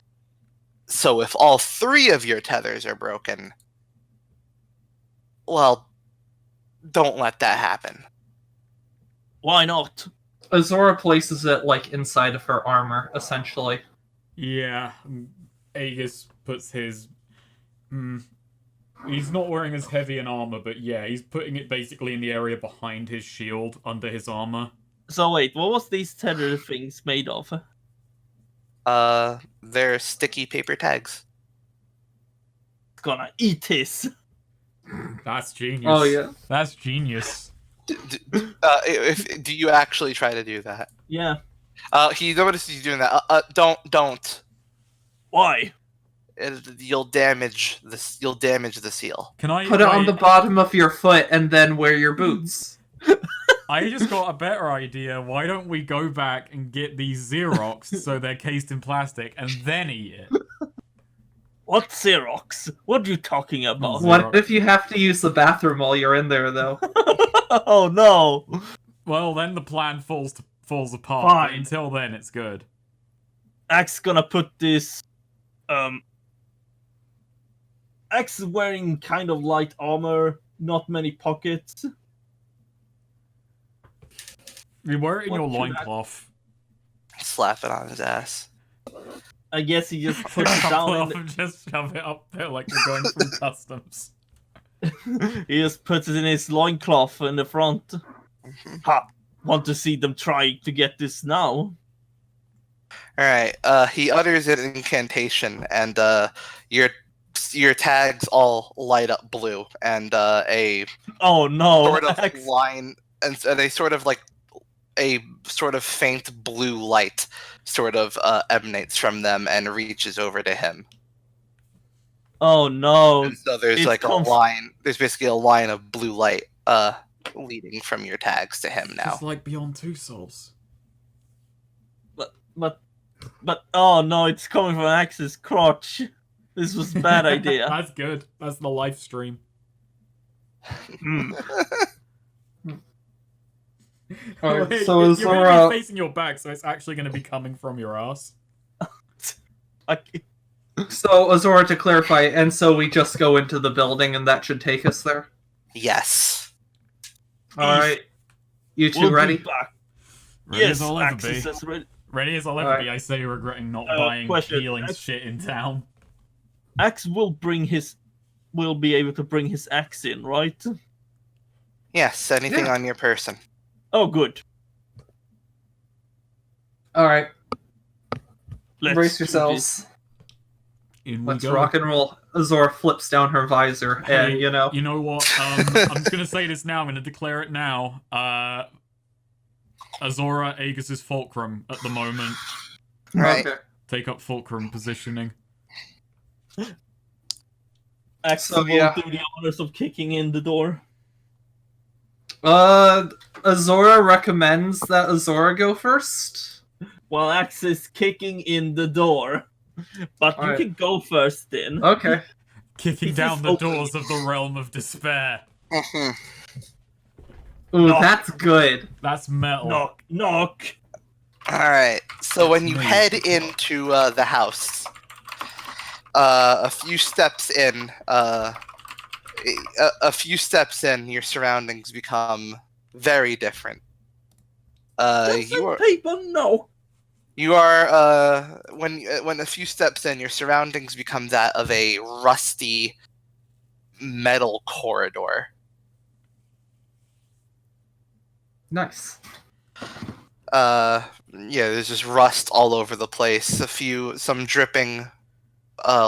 So if all 3 of your tethers are broken, well, don't let that happen. Why not? Azora places it, inside of her armor, essentially. Yeah, Aegis puts his... He's not wearing as heavy an armor, but yeah, he's putting it basically in the area behind his shield, under his armor. So wait, what was these tether things made of? They're sticky paper tags. Gonna eat this. That's genius. Oh, yeah. That's genius. Do you actually try to do that? Yeah. He notices you doing that. Don't. Why? you'll damage this. You'll damage the seal. Can I Put it on the bottom of your foot and then wear your boots. I just got a better idea. Why don't we go back and get these Xerox so they're cased in plastic and then eat it? What Xerox? What are you talking about? What if you have to use the bathroom while you're in there, though? Oh no! Well, then the plan falls apart. Fine. But until then, it's good. Axe gonna put this. Axe is wearing kind of light armor, not many pockets. You wear it in What your should I- loincloth. Slap it on his ass. I guess he just puts it down. And just shove it up there like you're going through customs. He just puts it in his loincloth in the front. Ha! Want to see them try to get this now? All right. He utters an incantation, and your tags all light up blue, and a Oh no! sort of Axe. line, and a sort of like a sort of faint blue light sort of emanates from them and reaches over to him. Oh no! And so there's It like comes- a line. There's basically a line of blue light leading from your tags to him now. It's like Beyond Two Souls. But oh no! It's coming from Axe's crotch. This was a bad idea. That's good. That's the live stream. Hmm. Alright, Wait, so you're Azora... going to be facing your back, so it's actually going to be coming from your ass. So, Azora, to clarify, and so we just go into the building and that should take us there? Yes. Alright. You two We'll be ready? back. Ready Yes, as I'll ever Axe be. is ready. Ready as I'll ever Alright. be, I say regretting not Uh, buying question. healing shit in town. Axe will be able to bring his axe in, right? Yes. Anything Yeah. on your person. Oh, good. Alright, Let's brace do this. yourselves. In we Let's go. rock and roll. Azora flips down her visor, Hey, and, you know... You know what? I'm just gonna say this now. I'm gonna declare it now. Azora Aegis' fulcrum at the moment. Right. Okay. Take up fulcrum positioning. Axe So, will yeah. do the honors of kicking in the door. Azora recommends that Azora go first. While Axe is kicking in the door. But you Alright. can go first then. Okay. Kicking This down is the open. doors of the realm of despair. Mhm. Ooh, Knock. that's good. That's metal. Knock, knock. All right. So when you Nice. head into the house, a few steps in, your surroundings become very different. Doesn't people know? You are when a few steps in, your surroundings become that of a rusty metal corridor. Nice. Yeah, there's just rust all over the place. Some dripping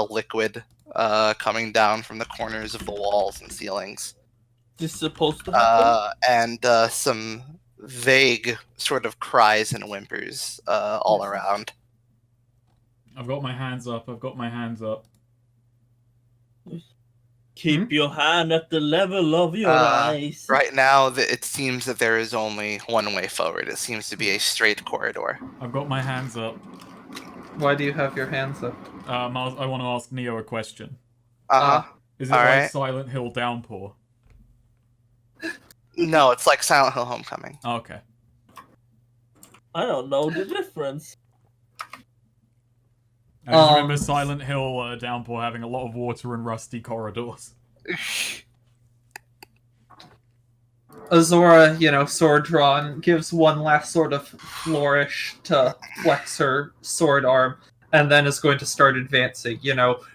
liquid coming down from the corners of the walls and ceilings. This is supposed to happen? And some vague sort of cries and whimpers all around. I've got my hands up. Keep your hand at the level of your eyes. Right now, it seems that there is only one way forward. It seems to be a straight corridor. I've got my hands up. Why do you have your hands up? I want to ask Neo a question. Is it Alright. like Silent Hill Downpour? No, it's like Silent Hill Homecoming. Okay. I don't know the difference. I just remember Silent Hill Downpour having a lot of water and rusty corridors. Azora, sword drawn, gives one last sort of flourish to flex her sword arm, and then is going to start advancing.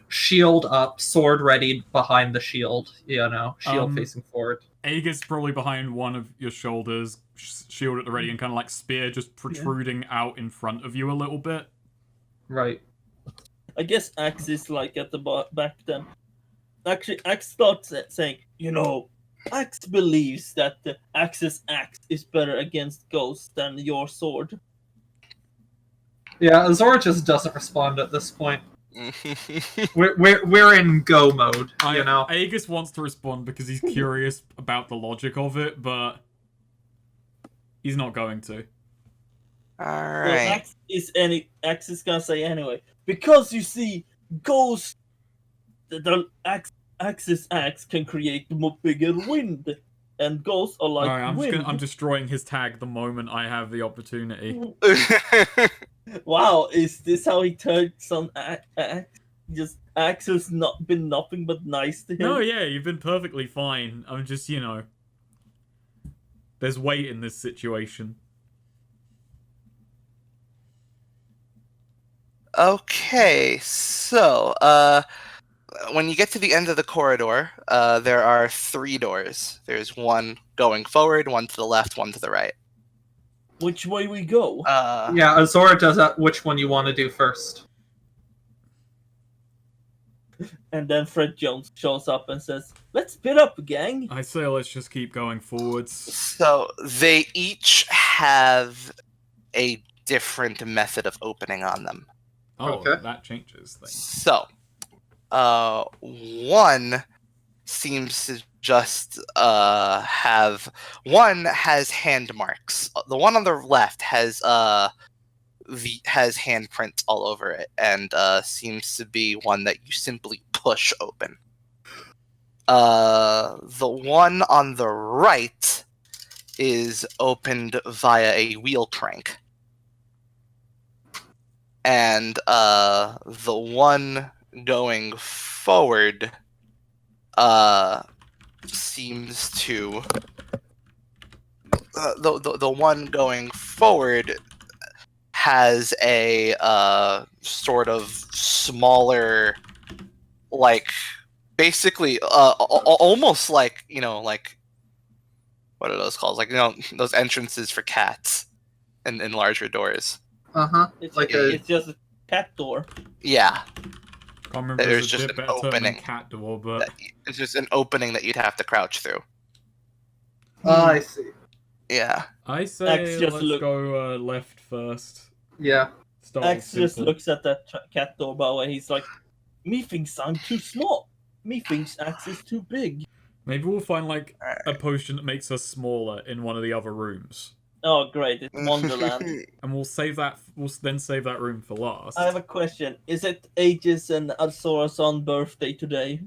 Shield up, sword ready behind the shield. Shield facing forward. Aegis probably behind one of your shoulders, shield at the ready, and kind of like spear just protruding out in front of you a little bit. Right. I guess Axe is like at the back then. Actually, Axe starts saying, Axe believes that the Axe's axe is better against ghosts than your sword. Yeah, Azora just doesn't respond at this point. We're in go mode, you know. Aegis wants to respond because he's curious about the logic of it, but he's not going to. All Well, right. X is gonna say anyway, because you see, ghosts, the Axis X can create bigger wind, and ghosts are like Alright, wind. I'm destroying his tag the moment I have the opportunity. Wow, is this how he turns on Axe? Just Axe has not been nothing but nice to him. No, yeah, you've been perfectly fine. I'm just, there's weight in this situation. Okay, so when you get to the end of the corridor, there are 3 doors. There's one going forward, one to the left, one to the right. Which way we go? Yeah, Azora does that. Which one you want to do first? And then Fred Jones shows up and says, "Let's split up, gang." I say let's just keep going forwards. So they each have a different method of opening on them. Oh, Okay. that changes things. So, one seems to just has hand marks. The one on the left has handprints all over it, and seems to be one that you simply push open. The one on the right is opened via a wheel crank. And the one going forward seems to the one going forward has a sort of smaller, like, basically almost like, like, what are those called, like, those entrances for cats and larger doors. It's just a cat door. Yeah. Can't remember if There's there's a just bit an better term than opening. cat door, but It's just an opening that you'd have to crouch through. I see. Yeah. I say just let's go left first. Yeah. Start X with just simple. looks at that cat door by the way. He's like, "Me thinks I'm too small. Me thinks X is too big." Maybe we'll find like a potion that makes us smaller in one of the other rooms, Oh, great! It's Wonderland. and we'll then save that room for last. I have a question. Is it Aegis and Azora's on birthday today?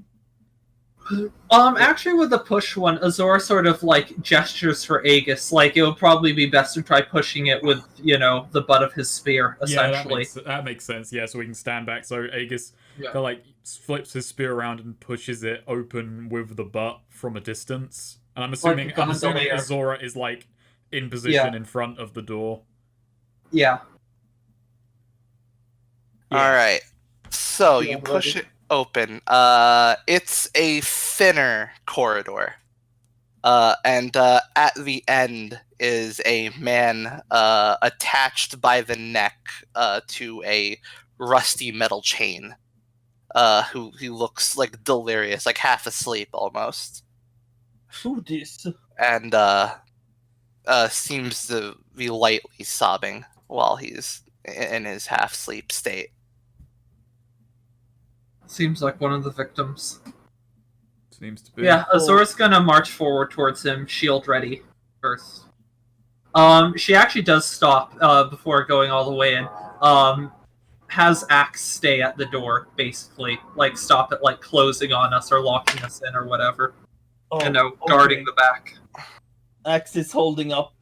Actually, with the push one, Azora sort of like gestures for Aegis, like it would probably be best to try pushing it with, the butt of his spear, essentially. Yeah, that makes sense. Yeah, so we can stand back. So Aegis like flips his spear around and pushes it open with the butt from a distance. And I'm assuming Azora is like in position in front of the door. Yeah. All right. So you push it open. It's a thinner corridor. And at the end is a man attached by the neck to a rusty metal chain. Who looks like delirious, like half asleep almost. Who this? And seems to be lightly sobbing while he's in his half sleep state. Seems like one of the victims. Seems to be. Yeah, Azora's gonna march forward towards him, shield ready, first. She actually does stop before going all the way in. Has Axe stay at the door, basically. Like, stop it, like, closing on us or locking us in or whatever. Guarding the back. Axe is holding up.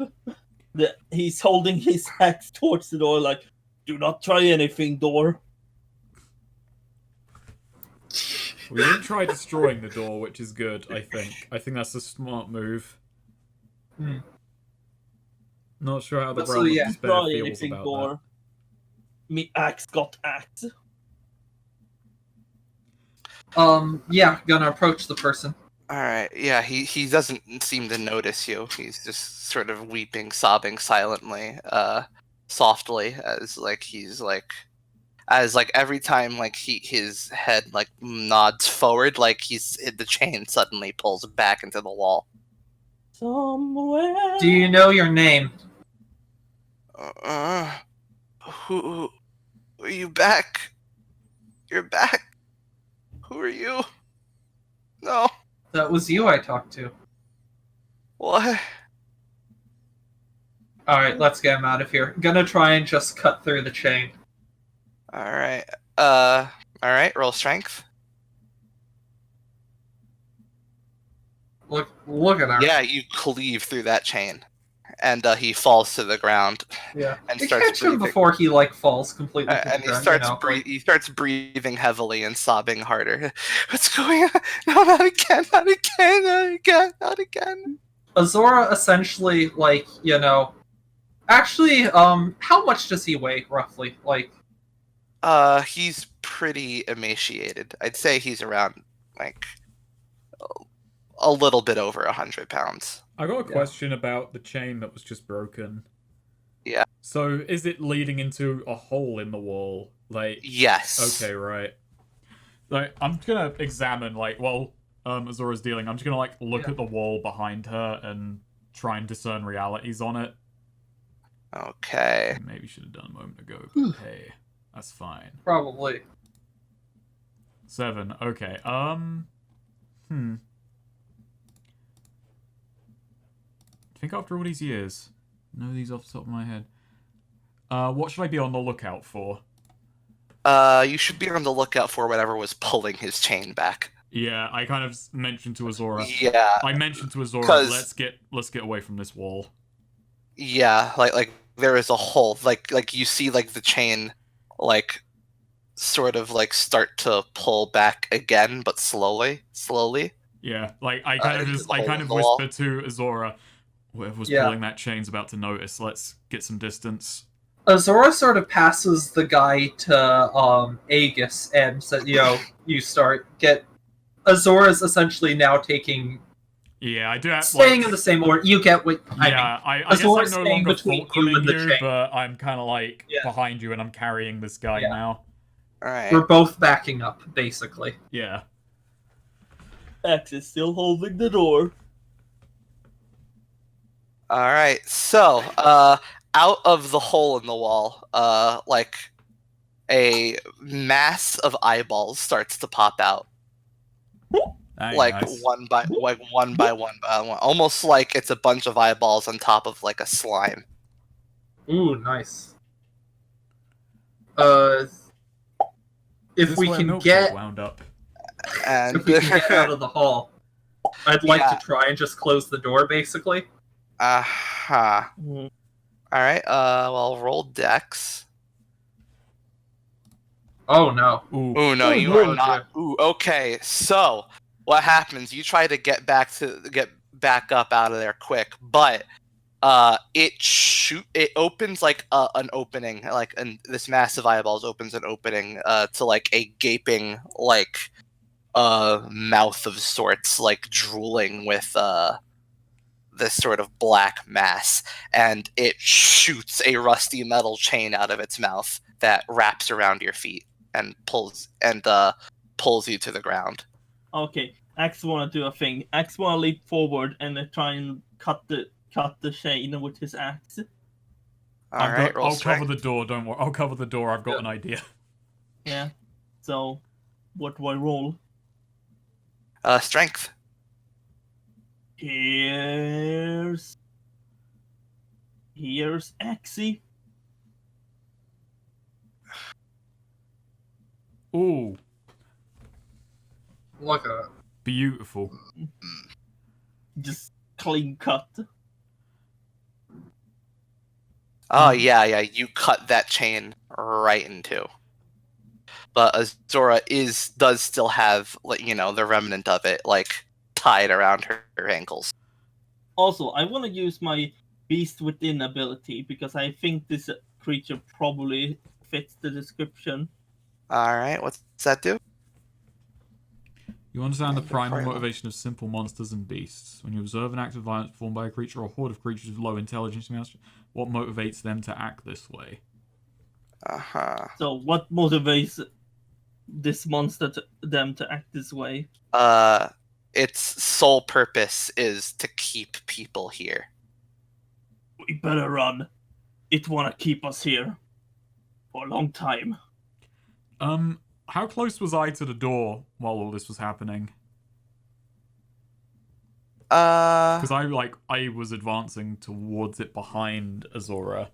He's holding his axe towards the door like, "Do not try anything, door." We didn't try destroying the door, which is good, I think. I think that's a smart move. Not sure how the realm of despair Try feels anything, about door. that. Me axe got axe. Gonna approach the person. Alright, yeah, he doesn't seem to notice you. He's just sort of weeping, sobbing silently, softly, as every time his head nods forward, the chain suddenly pulls back into the wall. Somewhere. Do you know your name? Who are you back? You're back. Who are you? No. That was you I talked to. What? Alright, let's get him out of here. Gonna try and just cut through the chain. Alright. Alright, roll strength. Look at her. Yeah, you cleave through that chain. And he falls to the ground. Yeah. And You starts catch him breathing. before he falls completely to And the ground. he starts breathing heavily and sobbing harder. What's going on? No, not again, not again, not again, not again. Azora essentially, actually, how much does he weigh, roughly? He's pretty emaciated. I'd say he's around, a little bit over 100 pounds. I got a question about the chain that was just broken. Yeah. So, is it leading into a hole in the wall? Yes. Okay, right. I'm gonna examine, while Azora's dealing, I'm just gonna, look at the wall behind her and try and discern realities on it. Okay. Maybe should have done a moment ago, but hey, that's fine. Probably. 7, okay, I think after all these years, know these off the top of my head. What should I be on the lookout for? You should be on the lookout for whatever was pulling his chain back. Yeah, I kind of mentioned to Azora. Yeah. I mentioned to Azora, let's get away from this wall. Yeah, there is a hole. You see the chain sort of start to pull back again, but slowly. Yeah, I kind of whispered to Azora, whoever was pulling that chain's about to notice. Let's get some distance. Azora sort of passes the guy to Aegis and says, you get. Azora's essentially now taking. Yeah, I do have staying in the same order. You get what I mean. I guess I'm no longer fulcruming you, chain. but I'm kind of behind you and I'm carrying this guy now. Alright. We're both backing up, basically. Yeah. X is still holding the door. Alright, so, out of the hole in the wall, a mass of eyeballs starts to pop out. Nice. one by one, almost like it's a bunch of eyeballs on top of a slime. Ooh, nice. If we can get wound up. And if we can get out of the hall, I'd like to try and just close the door, basically. Uh-huh. Alright, well, roll Dex. Oh, no. Ooh, no, you are not. Ooh, okay, so, what happens, you try to get back up out of there quick, but, it opens, an opening, and this massive eyeballs opens an opening, to, a gaping, mouth of sorts, drooling with, this sort of black mass, and it shoots a rusty metal chain out of its mouth that wraps around your feet and pulls you to the ground. Okay, Axe wanna do a thing. Axe wanna leap forward and try and cut the chain with his axe. Alright, I'll cover the door, don't worry. I'll cover the door, I've got an idea. Yeah. So, what do I roll? Strength. Here's Axie. Ooh. Look at it. Beautiful. Just clean cut. Oh, yeah, you cut that chain right in two. But Azora does still have, the remnant of it, tied around her ankles. Also, I want to use my Beast Within ability, because I think this creature probably fits the description. Alright, what's that do? You understand the primal motivation of simple monsters and beasts. When you observe an act of violence performed by a creature or a horde of creatures with low intelligence, what motivates them to act this way? Uh-huh. So, what motivates this monster them to act this way? Its sole purpose is to keep people here. We better run. It wanna keep us here for a long time. How close was I to the door while all this was happening? Because I was advancing towards it behind Azora.